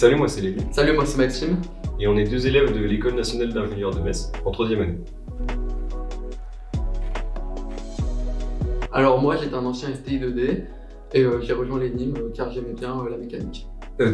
Salut, moi c'est Lévi. Salut, moi c'est Maxime. Et on est deux élèves de l'École nationale d'ingénieurs de Metz, en 3e année. Alors moi j'étais un ancien STI 2D et j'ai rejoint l'ENIM car j'aimais bien la mécanique.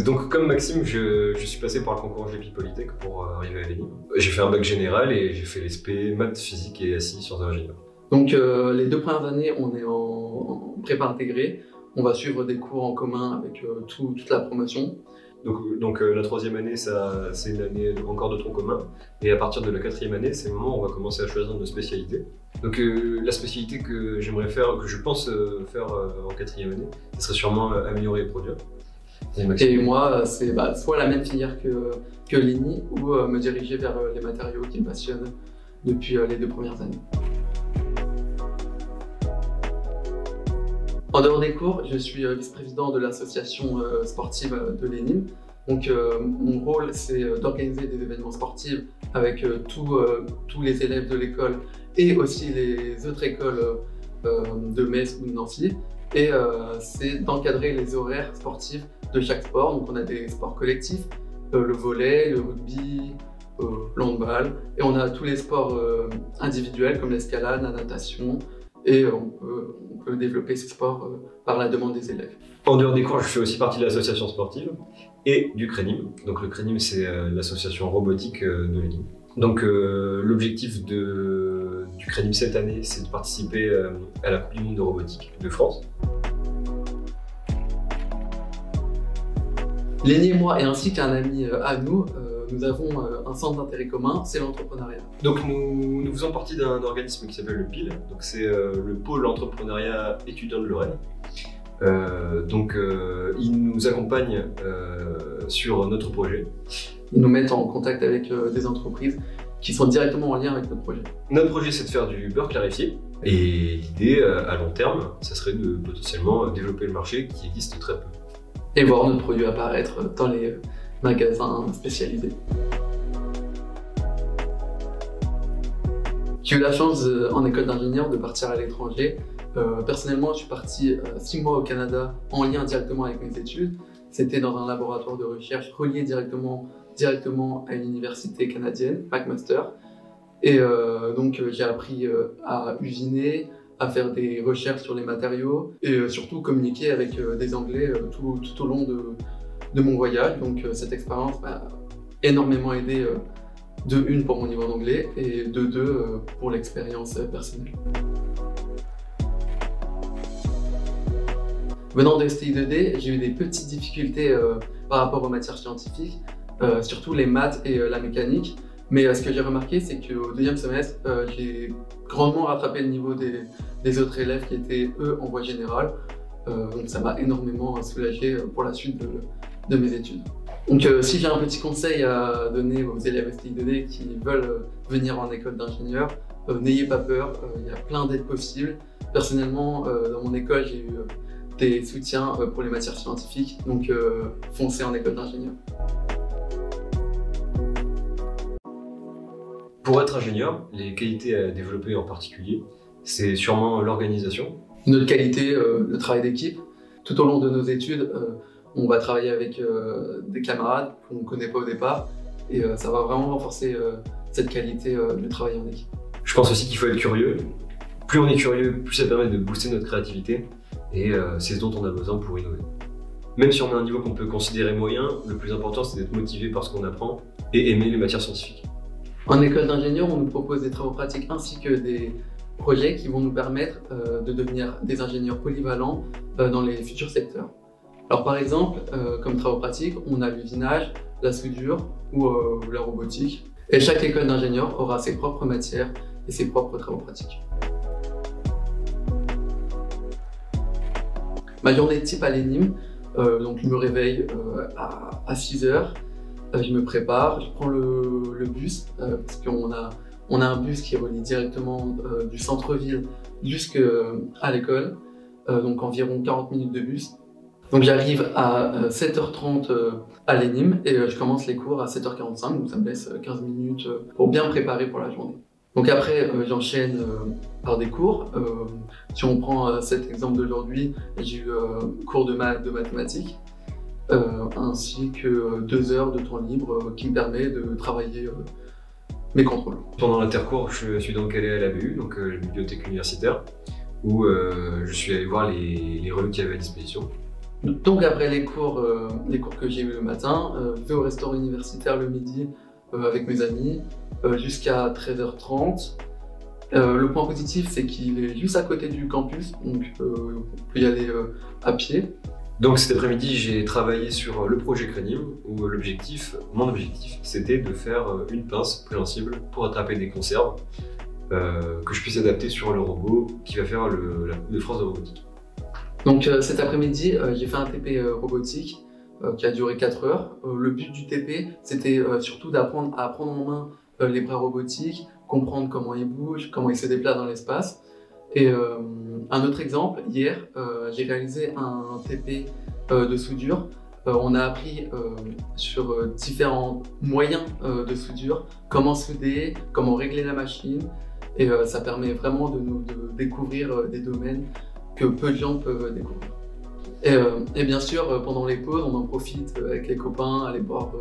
Donc comme Maxime, je suis passé par le concours GEPI Polytech pour arriver à l'ENIM. J'ai fait un bac général et j'ai fait les spé maths, physique et SI sciences de l'ingénieur. Donc les 2 premières années on est en prépa intégrée. On va suivre des cours en commun avec toute la promotion. Donc la 3e année, c'est une année encore de tronc commun. Et à partir de la 4e année, c'est le moment où on va commencer à choisir nos spécialités. Donc la spécialité que j'aimerais faire, que je pense faire en 4e année, ce serait sûrement améliorer et produire. Et moi, c'est soit la même filière que l'ENI ou me diriger vers les matériaux qui me passionnent depuis les 2 premières années. En dehors des cours, je suis vice-président de l'association sportive de l'ENIM. Donc mon rôle, c'est d'organiser des événements sportifs avec tous les élèves de l'école et aussi les autres écoles de Metz ou de Nancy. Et c'est d'encadrer les horaires sportifs de chaque sport. Donc on a des sports collectifs, le volley, le rugby, le handball. Et on a tous les sports individuels comme l'escalade, la natation. Et on peut développer ces sports par la demande des élèves. En dehors des cours, je fais aussi partie de l'association sportive et du CRENIM. Donc le CRENIM, c'est l'association robotique de l'ENIM. Donc l'objectif du CRENIM cette année, c'est de participer à la Coupe du Monde de robotique de France. Léni et moi, et ainsi qu'un ami à nous, nous avons un centre d'intérêt commun, c'est l'entrepreneuriat. Donc nous faisons partie d'un organisme qui s'appelle le PIL, donc c'est le pôle entrepreneuriat étudiant de Lorraine. Ils nous accompagnent sur notre projet. Ils nous mettent en contact avec des entreprises qui sont directement en lien avec notre projet. Notre projet, c'est de faire du beurre clarifié. Et l'idée, à long terme, ça serait de potentiellement développer le marché qui existe très peu. Et voir notre produit apparaître dans les magasins spécialisés. J'ai eu la chance en école d'ingénieur de partir à l'étranger. Personnellement, je suis parti 6 mois au Canada en lien directement avec mes études. C'était dans un laboratoire de recherche relié directement à une université canadienne, McMaster. Et donc j'ai appris à usiner, à faire des recherches sur les matériaux et surtout communiquer avec des Anglais tout au long de mon voyage. Donc cette expérience m'a énormément aidé de 1 pour mon niveau d'anglais et de 2 pour l'expérience personnelle. Venant de STI 2D, j'ai eu des petites difficultés par rapport aux matières scientifiques, surtout les maths et la mécanique. Mais ce que j'ai remarqué, c'est qu'au 2e semestre, j'ai grandement rattrapé le niveau des autres élèves qui étaient, eux, en voie générale. Donc ça m'a énormément soulagé pour la suite de mes études. Donc si j'ai un petit conseil à donner aux élèves STI 2D qui veulent venir en école d'ingénieur, n'ayez pas peur, il y a plein d'aides possibles. Personnellement, dans mon école, j'ai eu des soutiens pour les matières scientifiques, donc foncez en école d'ingénieur. Pour être ingénieur, les qualités à développer en particulier, c'est sûrement l'organisation. Notre qualité, le travail d'équipe. Tout au long de nos études, on va travailler avec des camarades qu'on ne connaît pas au départ et ça va vraiment renforcer cette qualité de travail en équipe. Je pense aussi qu'il faut être curieux. Plus on est curieux, plus ça permet de booster notre créativité et c'est ce dont on a besoin pour innover. Même si on a un niveau qu'on peut considérer moyen, le plus important c'est d'être motivé par ce qu'on apprend et aimer les matières scientifiques. En école d'ingénieur, on nous propose des travaux pratiques ainsi que des projets qui vont nous permettre de devenir des ingénieurs polyvalents dans les futurs secteurs. Alors par exemple, comme travaux pratiques, on a l'usinage, la soudure ou la robotique. Et chaque école d'ingénieur aura ses propres matières et ses propres travaux pratiques. Ma journée type à l'ENIM, donc je me réveille à 6 h. Je me prépare, je prends le bus, parce qu'on a un bus qui relie directement du centre-ville jusqu'à l'école, donc environ 40 minutes de bus. Donc j'arrive à 7h30 à l'ENIM et je commence les cours à 7h45, donc ça me laisse 15 minutes pour bien me préparer pour la journée. Donc après, j'enchaîne par des cours. Si on prend cet exemple d'aujourd'hui, j'ai eu cours de mathématiques. ainsi que 2 heures de temps libre qui me permet de travailler mes contrôles. Pendant l'intercours, je suis donc allé à la BU, donc la bibliothèque universitaire, où je suis allé voir les revues qu'il y avait à disposition. Donc après les cours que j'ai eu le matin, je vais au restaurant universitaire le midi avec mes amis jusqu'à 13h30. Le point positif, c'est qu'il est juste à côté du campus, donc on peut y aller à pied. Donc cet après-midi, j'ai travaillé sur le projet Cranium, où mon objectif, c'était de faire une pince préhensible pour attraper des conserves que je puisse adapter sur le robot qui va faire le France de robotique. Donc cet après-midi, j'ai fait un TP robotique qui a duré 4 heures. Le but du TP, c'était surtout d'apprendre à prendre en main les bras robotiques, comprendre comment ils bougent, comment ils se déplacent dans l'espace. Et un autre exemple, hier, j'ai réalisé un TP de soudure. On a appris sur différents moyens de soudure, comment souder, comment régler la machine. Et ça permet vraiment de découvrir des domaines que peu de gens peuvent découvrir. Et bien sûr, pendant les pauses, on en profite avec les copains, aller boire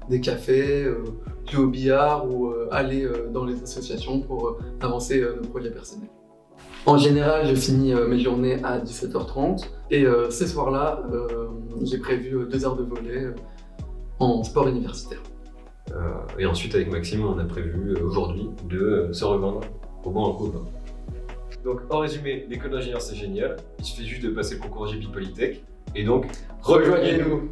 des cafés, jouer au billard ou aller dans les associations pour avancer nos projets personnels. En général, je finis mes journées à 17h30 et ces soirs-là, j'ai prévu 2 heures de volley en sport universitaire. Et ensuite, avec Maxime, on a prévu aujourd'hui de se revendre au bon en copain. Donc, en résumé, l'école d'ingénieur, c'est génial. Il suffit juste de passer le concours JP Polytech. Et donc, rejoignez-nous!